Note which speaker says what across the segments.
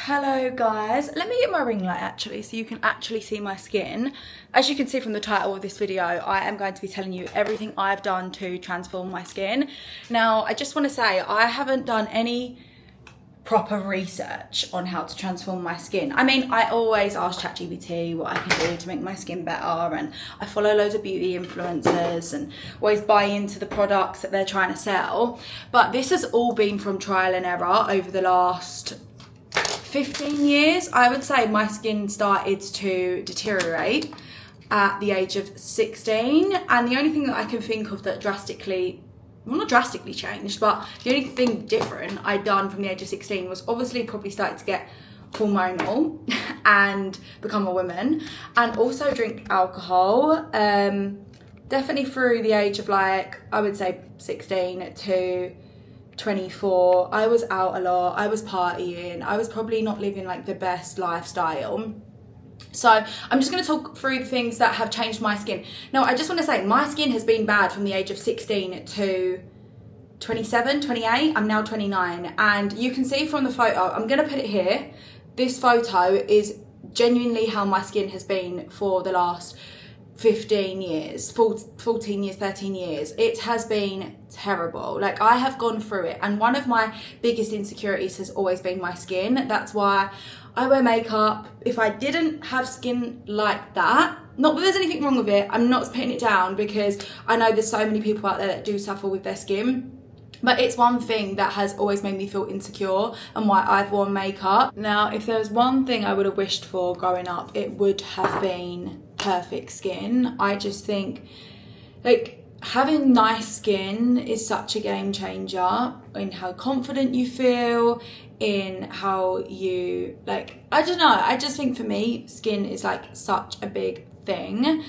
Speaker 1: Hello guys, let me get my ring light actually so you can actually see my skin. As you can see from the title of this video, I am going to be telling you everything I've done to transform my skin. Now, I just want to say I haven't done any proper research on how to transform my skin. I mean, I always ask ChatGPT what I can do to make my skin better, and I follow loads of beauty influencers and always buy into the products that they're trying to sell. But this has all been from trial and error over the last 15 years. I would say my skin started to deteriorate at the age of 16, and the only thing that I can think of that drastically, well, not drastically changed, but the only thing different I'd done from the age of 16 was obviously probably started to get hormonal and become a woman, and also drink alcohol. Definitely through the age of, like, I would say 16 to 24, I was out a lot, I was partying, I was probably not living like the best lifestyle. So I'm just going to talk through the things that have changed my skin. Now, I just want to say my skin has been bad from the age of 16 to 27, 28. I'm now 29, and you can see from the photo, I'm going to put it here. This photo is genuinely how my skin has been for the last 15 years, 14 years, 13 years. It has been terrible. Like, I have gone through it, and one of my biggest insecurities has always been my skin. That's why I wear makeup. If I didn't have skin like that, not that there's anything wrong with it, I'm not putting it down, because I know there's so many people out there that do suffer with their skin. But it's one thing that has always made me feel insecure and why I've worn makeup. Now, if there was one thing I would have wished for growing up, it would have been perfect skin. I just think, like, having nice skin is such a game changer in how confident you feel, in how you, like, I don't know, I just think for me, skin is like such a big thing.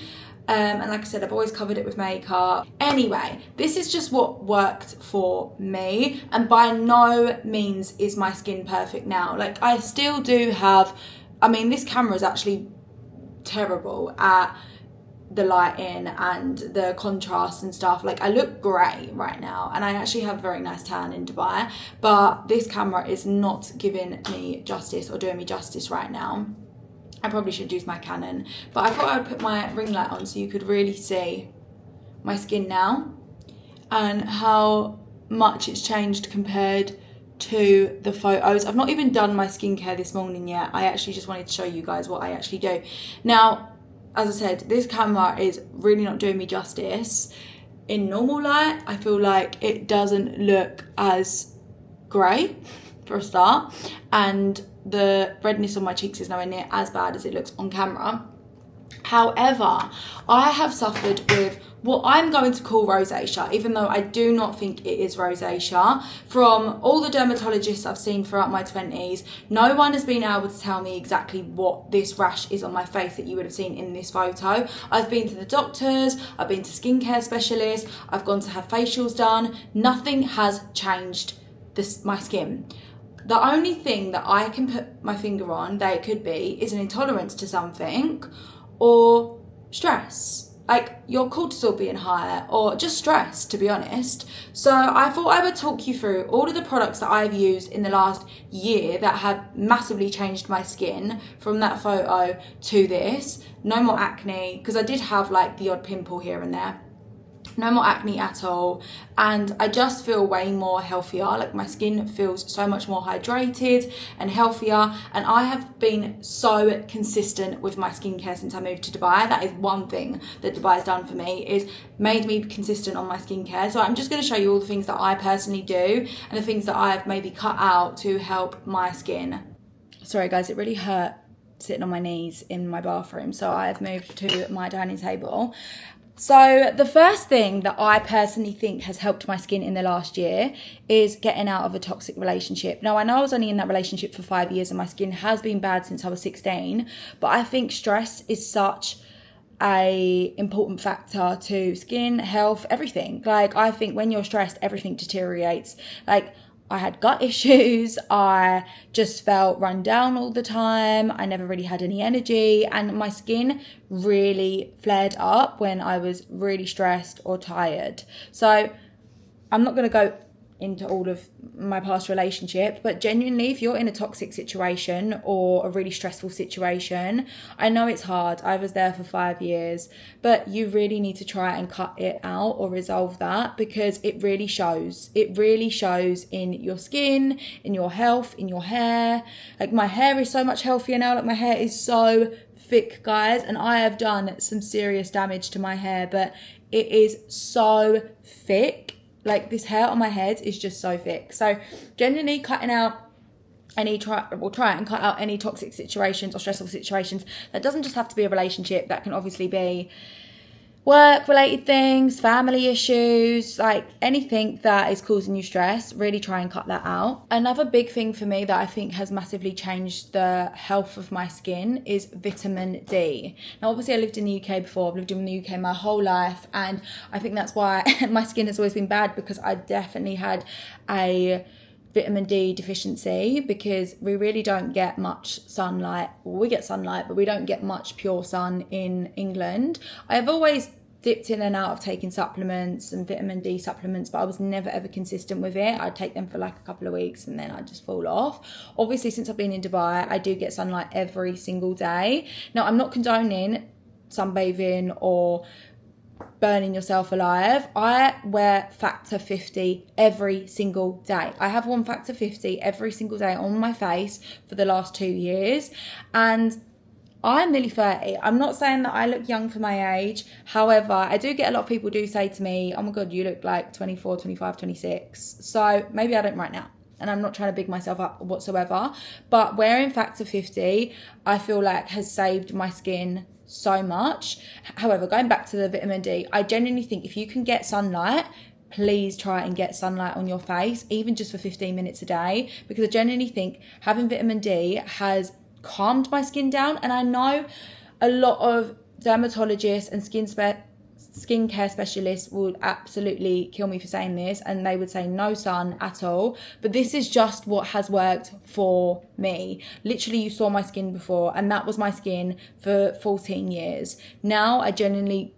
Speaker 1: And like I said, I've always covered it with makeup. Anyway, this is just what worked for me, and by no means is my skin perfect now. Like, I still do have, I mean, this camera is actually terrible at the lighting and the contrast and stuff. Like, I look great right now, and I actually have a very nice tan in Dubai, but this camera is not giving me justice or doing me justice right now. I probably should use my Canon, but I thought I would put my ring light on so you could really see my skin now and how much it's changed compared to the photos. I've not even done my skincare this morning yet. I actually just wanted to show you guys what I actually do. Now, as I said, this camera is really not doing me justice. In normal light, I feel like it doesn't look as great for a start, and the redness on my cheeks is nowhere near as bad as it looks on camera. However, I have suffered with what I'm going to call rosacea, even though I do not think it is rosacea. From all the dermatologists I've seen throughout my 20s, no one has been able to tell me exactly what this rash is on my face that you would have seen in this photo. I've been to the doctors, I've been to skincare specialists, I've gone to have facials done. Nothing has changed my skin. The only thing that I can put my finger on that it could be is an intolerance to something, or stress, like your cortisol being higher, or just stress, to be honest. So I thought I would talk you through all of the products that I've used in the last year that have massively changed my skin from that photo to this. No more acne, because I did have like the odd pimple here and there. No more acne at all, and I just feel way more healthier. Like, my skin feels so much more hydrated and healthier, and I have been so consistent with my skincare since I moved to Dubai. That is one thing that Dubai has done for me, is made me consistent on my skincare. So I'm just going to show you all the things that I personally do and the things that I've maybe cut out to help my skin. Sorry guys, it really hurt sitting on my knees in my bathroom, so I've moved to my dining table. So the first thing that I personally think has helped my skin in the last year is getting out of a toxic relationship. Now, I know I was only in that relationship for 5 years and my skin has been bad since I was 16, but I think stress is such a important factor to skin health, everything. Like, I think when you're stressed, everything deteriorates. Like, I had gut issues, I just felt run down all the time, I never really had any energy, and my skin really flared up when I was really stressed or tired. So I'm not going to go into all of my past relationships, but genuinely, if you're in a toxic situation or a really stressful situation, I know it's hard. I was there for 5 years, but you really need to try and cut it out or resolve that, because it really shows. It really shows in your skin, in your health, in your hair. Like, my hair is so much healthier now. Like, my hair is so thick, guys, and I have done some serious damage to my hair, but it is so thick. Like, this hair on my head is just so thick. So genuinely cutting out try and cut out any toxic situations or stressful situations. That doesn't just have to be a relationship. That can obviously be work-related things, family issues, like anything that is causing you stress. Really try and cut that out. Another big thing for me that I think has massively changed the health of my skin is vitamin D. Now, obviously, I lived in the UK before. I've lived in the UK my whole life, and I think that's why my skin has always been bad, because I definitely had a vitamin D deficiency, because we really don't get much sunlight. Well, we get sunlight, but we don't get much pure sun in England. I've always dipped in and out of taking supplements and vitamin D supplements, but I was never ever consistent with it. I'd take them for like a couple of weeks and then I'd just fall off. Obviously, since I've been in Dubai, I do get sunlight every single day. Now, I'm not condoning sunbathing or burning yourself alive. I wear factor 50 every single day. I have worn factor 50 every single day on my face for the last 2 years, and I'm nearly 30. I'm not saying that I look young for my age. However, I do get a lot of people do say to me, oh my God, you look like 24, 25, 26. So maybe I don't right now. And I'm not trying to big myself up whatsoever. But wearing factor 50, I feel like has saved my skin so much. However, going back to the vitamin D, I genuinely think if you can get sunlight, please try and get sunlight on your face, even just for 15 minutes a day, because I genuinely think having vitamin D has calmed my skin down. And I know a lot of dermatologists and skincare specialists would absolutely kill me for saying this, and they would say no sun at all, but this is just what has worked for me. Literally, you saw my skin before, and that was my skin for 14 years. Now I genuinely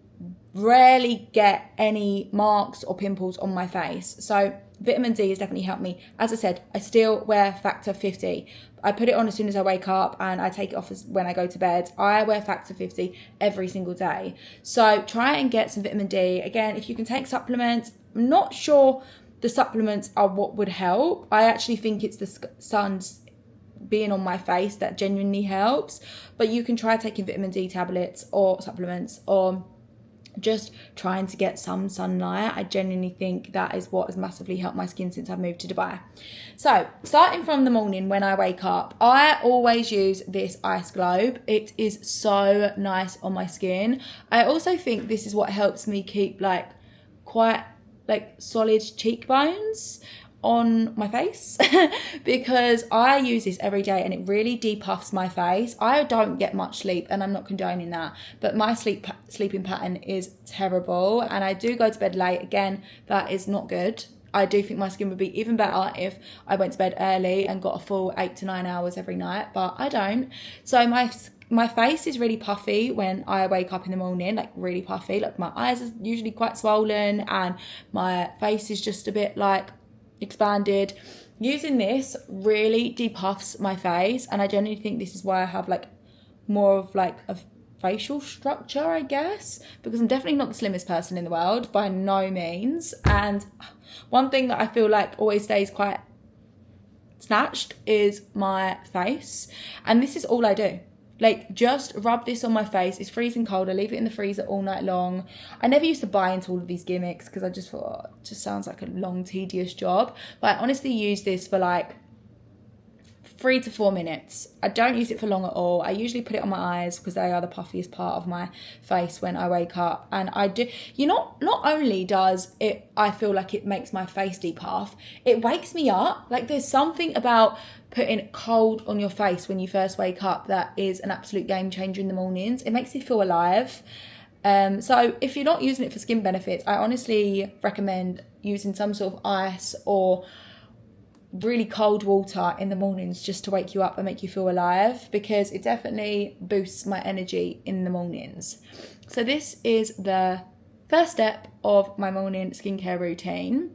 Speaker 1: rarely get any marks or pimples on my face. So vitamin D has definitely helped me. As I said, I still wear factor 50. I put it on as soon as I wake up, and I take it off when I go to bed. I wear factor 50 every single day. So try and get some vitamin D. Again, if you can take supplements, I'm not sure the supplements are what would help. I actually think it's the sun's being on my face that genuinely helps. But you can try taking vitamin D tablets or supplements, or just trying to get some sunlight. I genuinely think that is what has massively helped my skin since I've moved to Dubai. So starting from the morning when I wake up, I always use this ice globe. It is so nice on my skin. I also think this is what helps me keep quite solid cheekbones on my face because I use this every day and it really depuffs my face. I don't get much sleep, and I'm not condoning that, but my sleeping pattern is terrible, and I do go to bed late. Again, that is not good. I do think my skin would be even better if I went to bed early and got a full 8 to 9 hours every night, but I don't. So my face is really puffy when I wake up in the morning, really puffy. My eyes are usually quite swollen and my face is just a bit expanded. Using this really depuffs my face, and I genuinely think this is why I have more of a facial structure, I guess, because I'm definitely not the slimmest person in the world, by no means. And one thing that I feel always stays quite snatched is my face, and this is all I do. Just rub this on my face. It's freezing cold. I leave it in the freezer all night long. I never used to buy into all of these gimmicks because I just thought, it just sounds like a long, tedious job. But I honestly use this for 3 to 4 minutes. I don't use it for long at all. I usually put it on my eyes because they are the puffiest part of my face when I wake up. And I do, not only does it, I feel like it makes my face depuff, it wakes me up. There's something about putting cold on your face when you first wake up that is an absolute game changer in the mornings. It makes you feel alive. So if you're not using it for skin benefits, I honestly recommend using some sort of ice or really cold water in the mornings just to wake you up and make you feel alive, because it definitely boosts my energy in the mornings. So this is the first step of my morning skincare routine.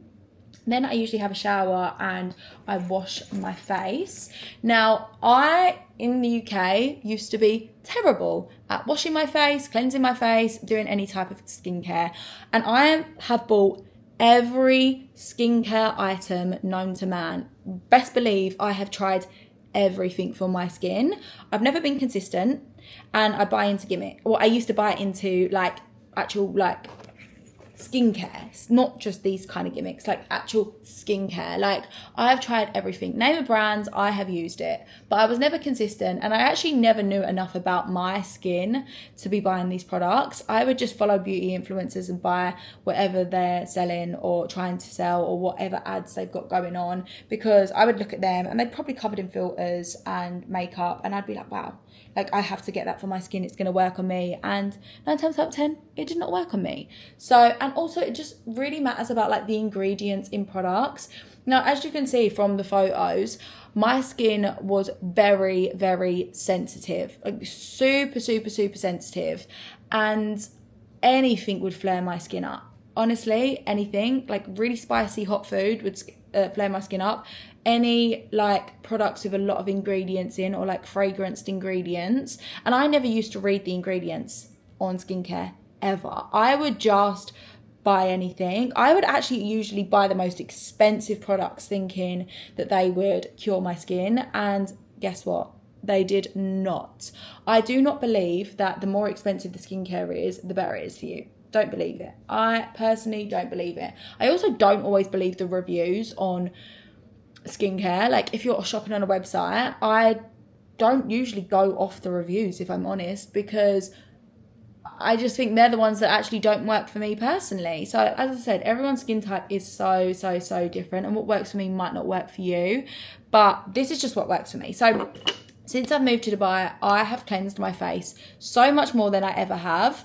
Speaker 1: Then I usually have a shower and I wash my face. Now, I, in the UK, used to be terrible at washing my face, cleansing my face, doing any type of skincare. And I have bought every skincare item known to man. Best believe I have tried everything for my skin. I've never been consistent, and I buy into gimmick. Or I used to buy into like actual like skincare, not just these kind of gimmicks, like actual skincare. Like I've tried everything, name of brands, I have used it, but I was never consistent, and I actually never knew enough about my skin to be buying these products. I would just follow beauty influencers and buy whatever they're selling or trying to sell, or whatever ads they've got going on, because I would look at them and they're probably covered in filters and makeup, and I'd be like, wow, like I have to get that for my skin, it's going to work on me. And 9 times out of 10 it did not work on me. So, and also it just really matters about like the ingredients in products. Now, as you can see from the photos, my skin was very, very sensitive, like super sensitive, and anything would flare my skin up. Honestly, anything, like really spicy hot food would flare my skin up. Any like products with a lot of ingredients in, or like fragranced ingredients. And I never used to read the ingredients on skincare ever. I would just buy anything. I would actually usually buy the most expensive products thinking that they would cure my skin, and guess what? They did not. I do not believe that the more expensive the skincare is, the better it is for you. Don't believe it. I personally don't believe it. I also don't always believe the reviews on skincare. Like if you're shopping on a website, I don't usually go off the reviews, if I'm honest, because I just think they're the ones that actually don't work for me personally. So as I said, everyone's skin type is so different, and what works for me might not work for you, but this is just what works for me. So since I've moved to Dubai, I have cleansed my face so much more than I ever have.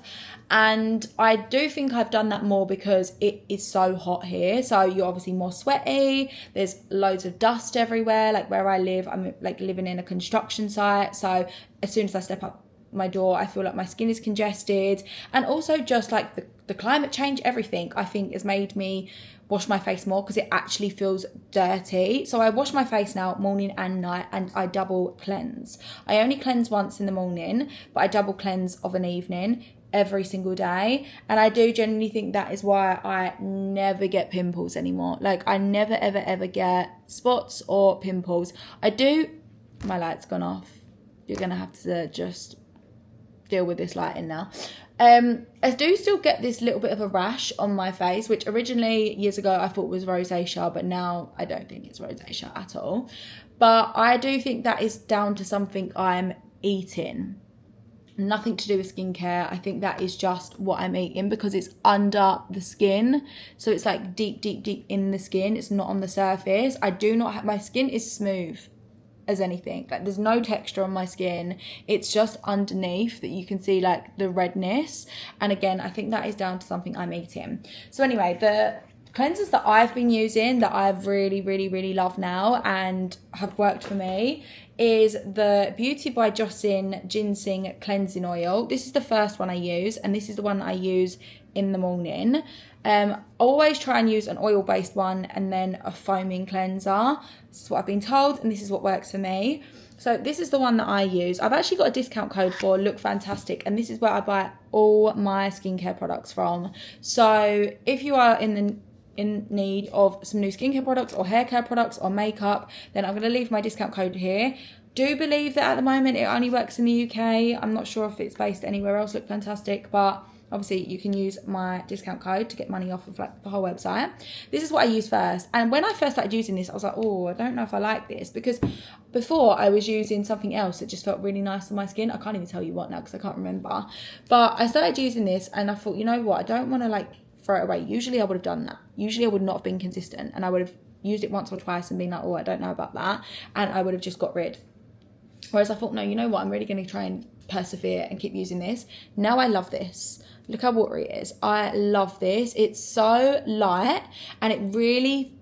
Speaker 1: And I do think I've done that more because it is so hot here. So you're obviously more sweaty. There's loads of dust everywhere. Like where I live, I'm like living in a construction site. So as soon as I step up my door, I feel like my skin is congested. And also just like the climate change, everything I think has made me wash my face more because it actually feels dirty. So I wash my face now morning and night, and I double cleanse. I only cleanse once in the morning, but I double cleanse of an evening every single day. And I do genuinely think that is why I never get pimples anymore. Like I never ever get spots or pimples. I do, my light's gone off. You're gonna have to just deal with this lighting now. I do still get this little bit of a rash on my face, which originally years ago I thought was rosacea, but now I don't think it's rosacea at all. But I do think that is down to something I'm eating. Nothing to do with skincare. I think that is just what I'm eating, because it's under the skin. So it's like deep in the skin. It's not on the surface. I do not have, my skin is smooth as anything. Like there's no texture on my skin. It's just underneath that you can see like the redness. And again, I think that is down to something I'm eating. So anyway, the cleansers that I've been using that I've really love now and have worked for me is the Beauty by Jocelyn Ginseng Cleansing Oil. This is the first one I use, and this is the one I use in the morning. Always try and use an oil-based one and then a foaming cleanser. This is what I've been told, and this is what works for me. So this is the one that I use. I've actually got a discount code for LookFantastic, and this is where I buy all my skincare products from. So if you are in need of some new skincare products or hair care products or makeup, then I'm going to leave my discount code here. Do believe that at the moment it only works in the UK. I'm not sure if it's based anywhere else, LookFantastic, but obviously you can use my discount code to get money off of like the whole website. This is what I use first, and when I first started using this I was like, oh, I don't know if I like this, because before I was using something else that just felt really nice on my skin. I can't even tell you what now because I can't remember, but I started using this and I thought, you know what, I don't want to like throw it away. Usually I would have done that. Usually I would not have been consistent, and I would have used it once or twice and been like, oh, I don't know about that, and I would have just got rid. Whereas I thought, no, you know what, I'm really going to try and persevere and keep using this. Now I love this. Look how watery it is. I love this. It's so light, and it really,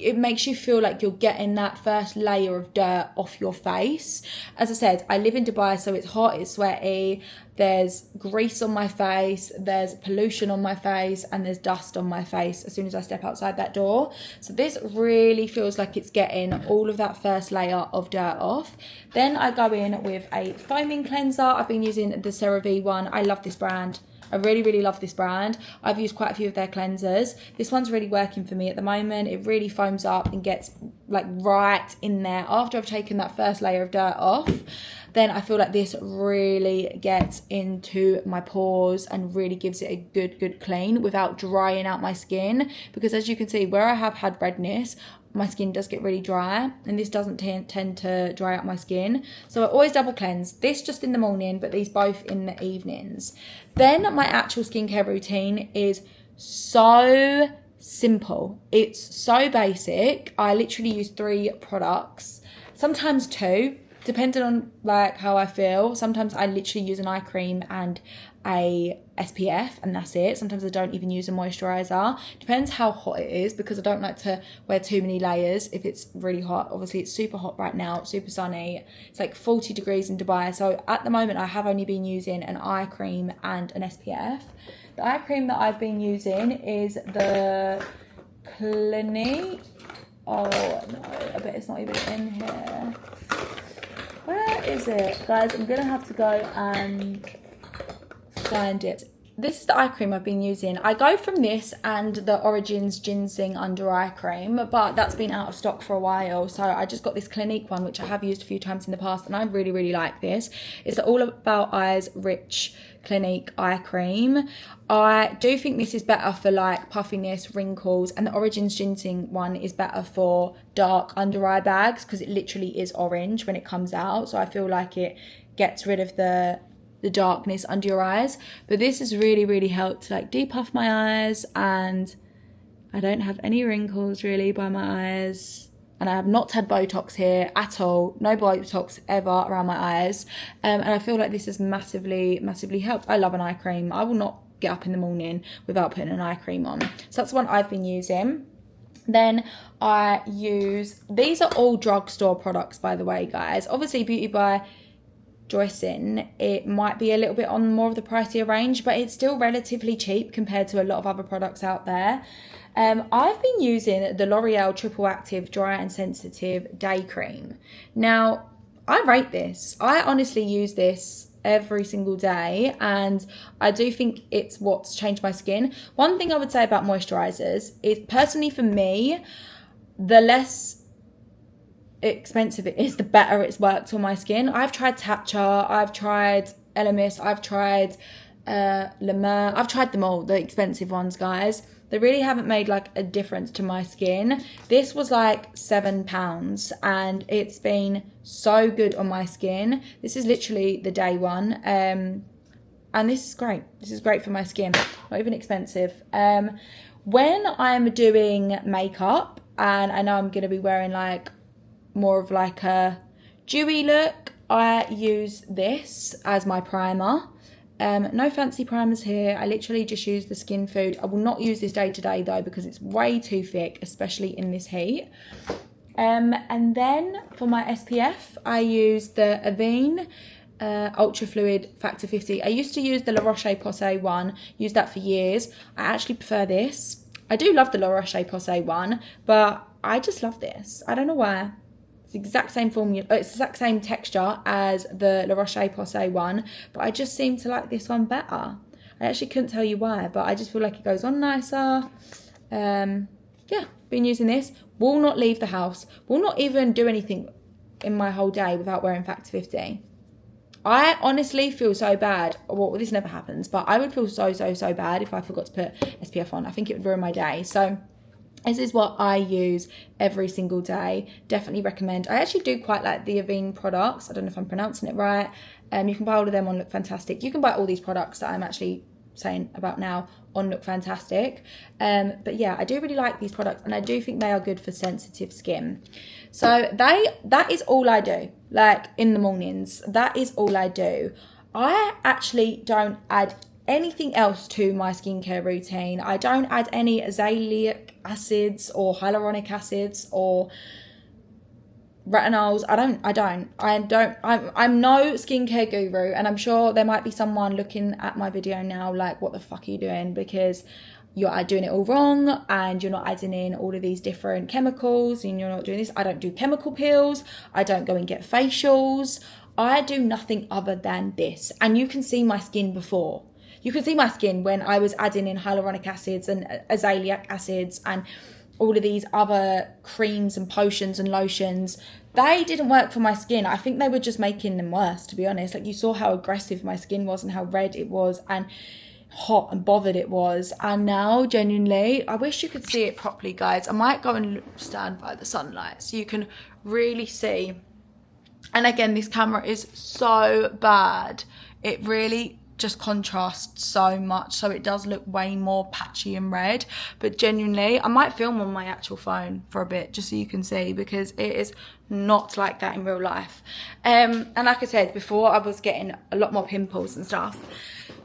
Speaker 1: it makes you feel like you're getting that first layer of dirt off your face. As I said, I live in Dubai, so it's hot, it's sweaty, there's grease on my face, there's pollution on my face, and there's dust on my face as soon as I step outside that door. So this really feels like it's getting all of that first layer of dirt off. Then I go in with a foaming cleanser. I've been using the CeraVe one. I love this brand. I really, really love this brand. I've used quite a few of their cleansers. This one's really working for me at the moment. It really foams up and gets like right in there. After I've taken that first layer of dirt off, then I feel like this really gets into my pores and really gives it a good clean without drying out my skin. Because as you can see, where I have had redness, my skin does get really dry, and this doesn't tend to dry out my skin. So I always double cleanse. This just in the morning, but these both in the evenings. Then my actual skincare routine is so simple. It's so basic. I literally use 3 products, sometimes 2, depending on like how I feel. Sometimes I literally use an eye cream and a SPF, and that's it. Sometimes I don't even use a moisturizer. Depends how hot it is, because I don't like to wear too many layers if it's really hot. Obviously it's super hot right now, super sunny. It's like 40 degrees in Dubai. So at the moment I have only been using an eye cream and an SPF. The eye cream that I've been using is the Clinique. Oh no, I bet it's not even in here. Where is it? Guys, I'm gonna have to go and find it. This is the eye cream I've been using. I go from this and the Origins Ginseng Under Eye Cream, but that's been out of stock for a while. So I just got this Clinique one, which I have used a few times in the past, and I really, really like this. It's the All About Eyes Rich Clinique Eye Cream. I do think this is better for like puffiness, wrinkles, and the Origins Ginseng one is better for dark under eye bags, because it literally is orange when it comes out. So I feel like it gets rid of the darkness under your eyes. But this has really, really helped to like depuff my eyes, and I don't have any wrinkles really by my eyes. And I have not had Botox here at all. No Botox ever around my eyes. And I feel like this has massively, massively helped. I love an eye cream. I will not get up in the morning without putting an eye cream on. So that's the one I've been using. Then I use, these are all drugstore products, by the way, guys. Obviously Beauty by Joycin, it might be a little bit on more of the pricier range, but it's still relatively cheap compared to a lot of other products out there. I've been using the L'Oreal Triple Active Dry and Sensitive Day Cream. Now, I rate this. I honestly use this every single day, and I do think it's what's changed my skin. One thing I would say about moisturizers is, personally for me, the less expensive it is, the better it's worked on my skin. I've tried Tatcha, I've tried Elemis, I've tried La Mer, I've tried them all, the expensive ones, guys. They really haven't made like a difference to my skin. This was like £7 and it's been so good on my skin. This is literally the day one. And this is great. This is great for my skin. Not even expensive. When I'm doing makeup and I know I'm going to be wearing like more of like a dewy look, I use this as my primer. No fancy primers here. I literally just use the Skin Food. I will not use this day to day though, because it's way too thick, especially in this heat. And then for my SPF, I use the Avene Ultra Fluid Factor 50. I used to use the La Roche-Posay one, used that for years. I actually prefer this. I do love the La Roche-Posay one, but I just love this. I don't know why. It's the exact same formula, it's the exact same texture as the La Roche-Posay one, but I just seem to like this one better. I actually couldn't tell you why, but I just feel like it goes on nicer. Yeah, been using this. Will not leave the house. Will not even do anything in my whole day without wearing Factor 50. I honestly feel so bad. Well, this never happens, but I would feel so bad if I forgot to put SPF on. I think it would ruin my day. So this is what I use every single day. Definitely recommend. I actually do quite like the Avene products. I don't know if I'm pronouncing it right. You can buy all of them on LookFantastic. You can buy all these products that I'm actually saying about now on LookFantastic. But yeah, I do really like these products, and I do think they are good for sensitive skin. So that is all I do. Like in the mornings, that is all I do. I actually don't add anything else to my skincare routine. I don't add any azelaic acids or hyaluronic acids or retinols. I'm no skincare guru, and I'm sure there might be someone looking at my video now like, what the fuck are you doing? Because you're doing it all wrong and you're not adding in all of these different chemicals and you're not doing this. I don't do chemical peels. I don't go and get facials. I do nothing other than this. And you can see my skin before. You can see my skin when I was adding in hyaluronic acids and azelaic acids and all of these other creams and potions and lotions. They didn't work for my skin. I think they were just making them worse, to be honest. Like, you saw how aggressive my skin was and how red it was and hot and bothered it was. And now, genuinely, I wish you could see it properly, guys. I might go and stand by the sunlight so you can really see. And again, this camera is so bad. It really just contrasts so much, so it does look way more patchy and red. But genuinely, I might film on my actual phone for a bit just so you can see, because it is not like that in real life. And like I said before, I was getting a lot more pimples and stuff.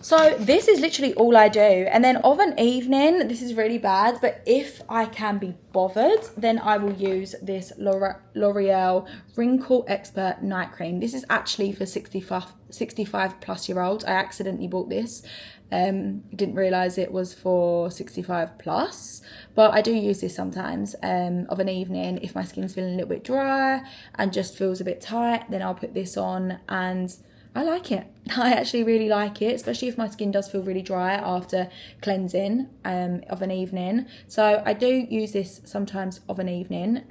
Speaker 1: So this is literally all I do. And then of an evening, this is really bad, but if I can be bothered, then I will use this L'Oreal Wrinkle Expert Night Cream. This is actually for 65 plus year olds. I accidentally bought this. Didn't realise it was for 65 plus, but I do use this sometimes of an evening. If my skin's feeling a little bit dry and just feels a bit tight, then I'll put this on, and I like it. I actually really like it, especially if my skin does feel really dry after cleansing of an evening. So I do use this sometimes of an evening.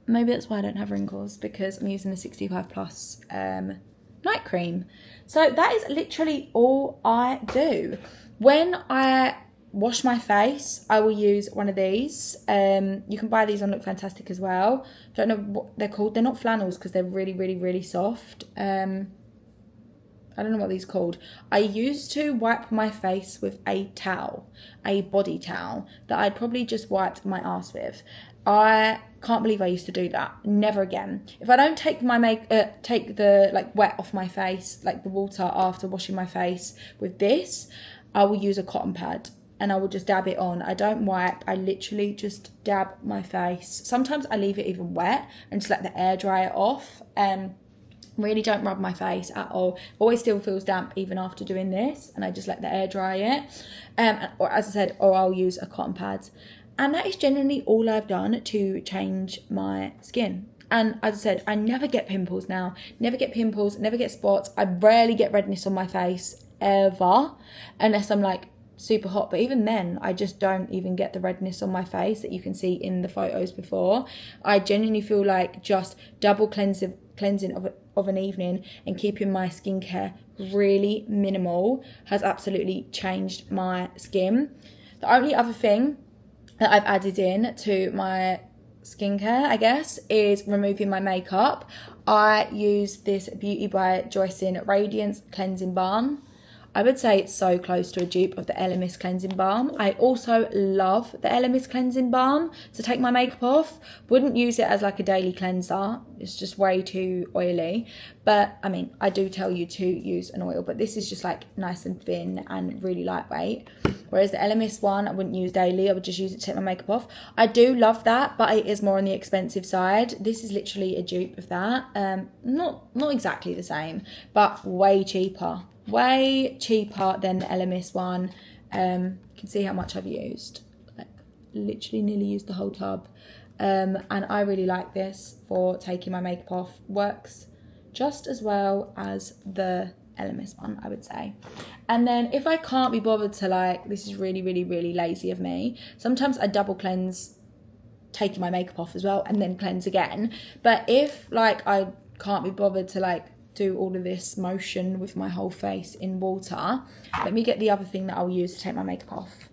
Speaker 1: Maybe that's why I don't have wrinkles, because I'm using the 65 plus night cream. So that is literally all I do. When I wash my face, I will use one of these. You can buy these on LookFantastic as well. Don't know what they're called. They're not flannels because they're really, really, really soft. I don't know what these are called. I used to wipe my face with a towel, a body towel that I'd probably just wiped my ass with. I can't believe I used to do that. Never again. If I don't take take the wet off my face, like the water after washing my face with this, I will use a cotton pad and I will just dab it on. I don't wipe. I literally just dab my face. Sometimes I leave it even wet and just let the air dry it off. Really don't rub my face at all. Always still feels damp even after doing this, and I just let the air dry it. Or as I said, or I'll use a cotton pad. And that is generally all I've done to change my skin. And as I said, I never get pimples now. Never get pimples, never get spots. I rarely get redness on my face, ever. Unless I'm like super hot. But even then, I just don't even get the redness on my face that you can see in the photos before. I genuinely feel like just double cleansing of an evening and keeping my skincare really minimal has absolutely changed my skin. The only other thing that I've added in to my skincare, I guess, is removing my makeup. I use this Beauty by Joycin Radiance Cleansing Balm. I would say it's so close to a dupe of the LMS Cleansing Balm. I also love the LMS Cleansing Balm to take my makeup off. Wouldn't use it as like a daily cleanser. It's just way too oily. But I mean, I do tell you to use an oil, but this is just like nice and thin and really lightweight. Whereas the LMS one, I wouldn't use daily. I would just use it to take my makeup off. I do love that, but it is more on the expensive side. This is literally a dupe of that. Not exactly the same, but way cheaper. Way cheaper than the LMS one. You can see how much I've used. Like, literally nearly used the whole tub. And I really like this for taking my makeup off. Works just as well as the LMS one, I would say. And then if I can't be bothered to this is really, really, really lazy of me. Sometimes I double cleanse taking my makeup off as well and then cleanse again. But if I can't be bothered to do all of this motion with my whole face in water, let me get the other thing that I'll use to take my makeup off.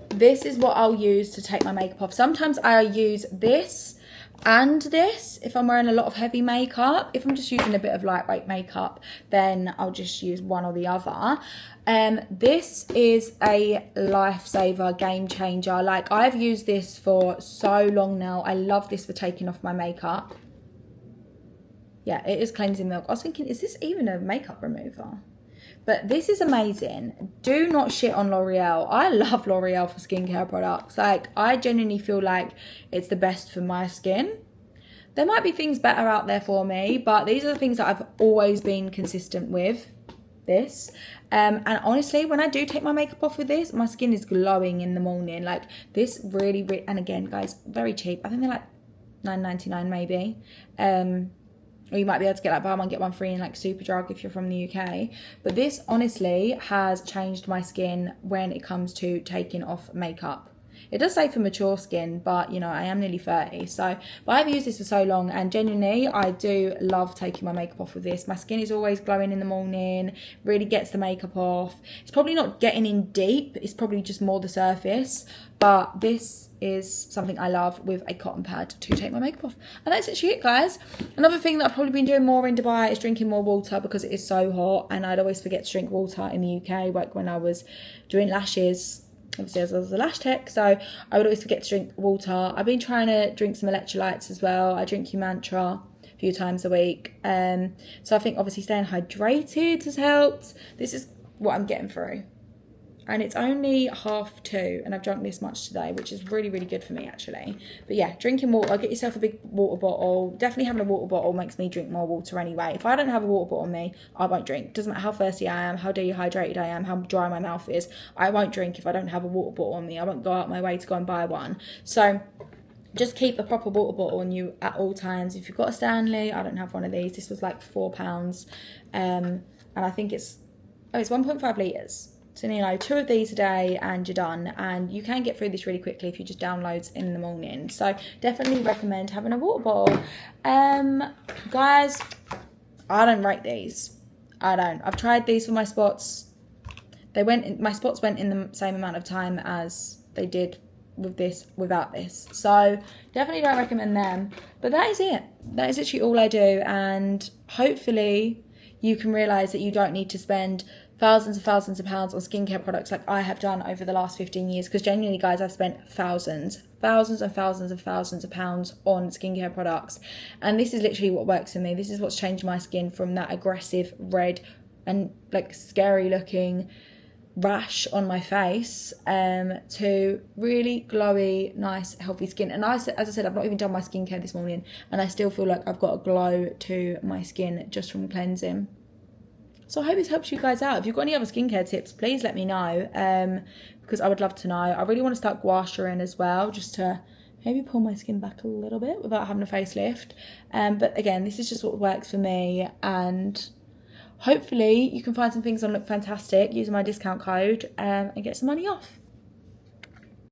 Speaker 1: This is what I'll use to take my makeup off. Sometimes I use this and this if I'm wearing a lot of heavy makeup. If I'm just using a bit of lightweight makeup, then I'll just use one or the other. This is a lifesaver, game changer. I've used this for so long now. I love this for taking off my makeup. Yeah, it is cleansing milk. I was thinking, is this even a makeup remover? But this is amazing. Do not shit on L'Oreal. I love L'Oreal for skincare products. Like, I genuinely feel like it's the best for my skin. There might be things better out there for me, but these are the things that I've always been consistent with. This. And honestly, when I do take my makeup off with this, my skin is glowing in the morning. Like, this really, and again, guys, very cheap. I think they're like $9.99 maybe. Or you might be able to get like buy one get one free in like Superdrug if you're from the UK. But this honestly has changed my skin when it comes to taking off makeup. It does say for mature skin, but you know, I am nearly 30. So, but I've used this for so long, and genuinely, I do love taking my makeup off with this. My skin is always glowing in the morning, really gets the makeup off. It's probably not getting in deep, it's probably just more the surface. But this is something I love with a cotton pad to take my makeup off. And that's actually it, guys. Another thing that I've probably been doing more in Dubai is drinking more water because it is so hot, and I'd always forget to drink water in the UK, like when I was doing lashes. Obviously, as I was a lash tech, so I would always forget to drink water. I've been trying to drink some electrolytes as well. I drink Humantra a few times a week. So I think obviously staying hydrated has helped. This is what I'm getting through. And it's only 2:30, and I've drunk this much today, which is really, really good for me, actually. But yeah, drinking water, get yourself a big water bottle. Definitely having a water bottle makes me drink more water anyway. If I don't have a water bottle on me, I won't drink. Doesn't matter how thirsty I am, how dehydrated I am, how dry my mouth is. I won't drink if I don't have a water bottle on me. I won't go out my way to go and buy one. So just keep a proper water bottle on you at all times. If you've got a Stanley, I don't have one of these. This was like £4. And I think it's 1.5 litres. So, you know, 2 of these a day and you're done. And you can get through this really quickly if you just download in the morning. So, definitely recommend having a water bottle. Guys, I don't rate these. I don't. I've tried these for my spots. My spots went in the same amount of time as they did with this, without this. So, definitely don't recommend them. But that is it. That is actually all I do. And hopefully you can realise that you don't need to spend thousands and thousands of pounds on skincare products like I have done over the last 15 years, because genuinely, guys, I've spent thousands and thousands of pounds on skincare products, and this is literally what works for me. This is what's changed my skin from that aggressive red and like scary looking rash on my face to really glowy, nice, healthy skin. And as I said, I've not even done my skincare this morning, and I still feel like I've got a glow to my skin just from cleansing. So I hope this helps you guys out. If you've got any other skincare tips, please let me know, because I would love to know. I really want to start gua shaing as well, just to maybe pull my skin back a little bit without having a facelift. But again, this is just what works for me, and hopefully you can find some things on LookFantastic using my discount code and get some money off.